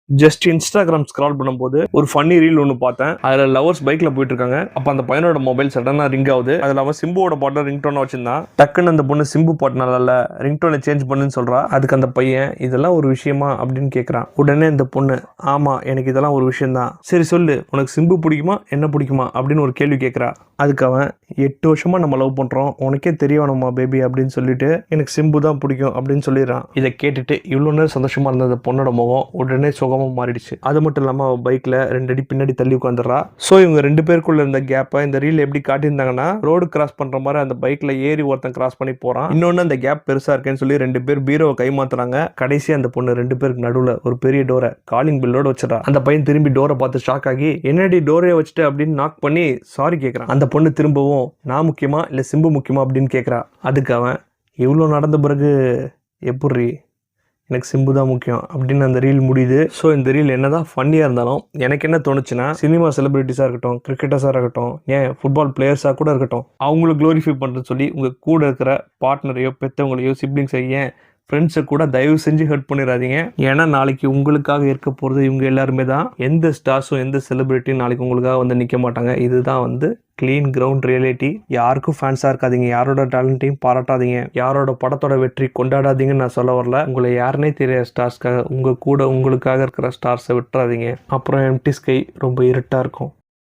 Just Instagram scroll பண்ணும்போது ஒரு funny reel ஒன்று பார்த்தேன். அதில் லவர்ஸ் பைக்ல போயிட்டு இருக்காங்க. அப்போ அந்த பையனோட மொபைல் சடனாக ரிங் ஆகுது. அதில் அவன் சிம்புவோட பாட்டை ரிங்டோனா வச்சிருந்தான். டக்குன்னு அந்த பொண்ணு சிம்பு பாட்டு நல்லா ரிங்டோனை சேஞ்ச் பண்ணுன்னு சொல்றா. அதுக்கு அந்த பையன் இதெல்லாம் ஒரு விஷயமா அப்படின்னு கேட்குறான். உடனே இந்த பொண்ணு ஆமா எனக்கு இதெல்லாம் ஒரு விஷயம் தான், சரி சொல்லு உனக்கு சிம்பு பிடிக்குமா என்ன பிடிக்குமா அப்படின்னு ஒரு கேள்வி கேட்குறா. அதுக்கு அவன் 8 வருஷமா நம்ம லவ் பண்றோம், உனக்கே தெரிய வேணுமா பேபி அப்படின்னு சொல்லிட்டு எனக்கு சிம்பு தான் பிடிக்கும் அப்படின்னு சொல்லிடுறான். இதை கேட்டுட்டு இவ்வளோ நேரம் சந்தோஷமா இருந்த அந்த பொண்ணோட முகம் உடனே சுகமா மாறிடுச்சு. அது மட்டும் இல்லாம அவ பைக்ல 2 அடி பின்னாடி தள்ளி உட்காந்துறா. சோ இவங்க 2 பேருக்குள்ள இருந்த கேப்பை இந்த ரீல் எப்படி காட்டியிருந்தாங்கன்னா, ரோடு கிராஸ் பண்ற மாதிரி அந்த பைக்ல ஏறி ஒருத்தன் கிராஸ் பண்ணி போறான். இன்னொன்னு அந்த கேப் பெருசா இருக்கேன்னு சொல்லி 2 பேர் பீரோவை கைமாத்துறாங்க. கடைசி அந்த பொண்ணு 2 பேருக்கு நடுவுல ஒரு பெரிய டோரை காலிங் பில்லோட வச்சிடறா. அந்த பையன் திரும்பி டோரை பார்த்து ஷாக் ஆகி என்னடி டோரை வச்சுட்டு அப்படின்னு நாக் பண்ணி சாரி கேட்கறான். அந்த பொண்ணு திரும்பவும் நான் முக்கியமா இல்ல சிம்பு முக்கியமா அப்படின்னு கேட்கறா. அதுக்கு அவன் இவ்வளோ நடந்த பிறகு எப்படி எனக்கு சிம்பு தான் முக்கியம் அப்படின்னு அந்த ரீல் முடியுது. ஸோ இந்த ரீல் என்னதான் ஃபன்னியாக இருந்தாலும் எனக்கு என்ன தோணுச்சுன்னா, சினிமா செலிபிரிட்டிஸாக இருக்கட்டும், கிரிக்கெட்டர்ஸாக இருக்கட்டும், ஏன் ஃபுட்பால் பிளேயர்ஸாக கூட இருக்கட்டும், அவங்கள க்ளோரிஃபை பண்ணுறது சொல்லி உங்கள் கூட இருக்கிற பார்ட்னரையோ பெற்றவங்களையோ சிப்ளிங்ஸை ஏன் ஃப்ரெண்ட்ஸை கூட தயவு செஞ்சு ஹர்ட் பண்ணிடாதீங்க. ஏன்னா நாளைக்கு உங்களுக்காக இருக்க போகிறது இவங்க எல்லாருமே தான். எந்த ஸ்டார்ஸும் எந்த செலிபிரிட்டியும் நாளைக்கு உங்களுக்காக வந்து நிற்க மாட்டாங்க. இதுதான் வந்து க்ளீன் கிரவுண்ட் ரியாலிட்டி. யாருக்கும் ஃபேன்ஸாக இருக்காதீங்க, யாரோட டேலண்ட்டையும் பாராட்டாதீங்க, யாரோட படத்தோட வெற்றி கொண்டாடாதீங்கன்னு நான் சொல்ல வரல. உங்களை யாருனே தெரியாத ஸ்டார்ஸ்க்காக உங்கள் கூட உங்களுக்காக இருக்கிற ஸ்டார்ஸை விட்டுறாதீங்க. அப்புறம் எம்டி ஸ்கை ரொம்ப இருட்டாக இருக்கும்.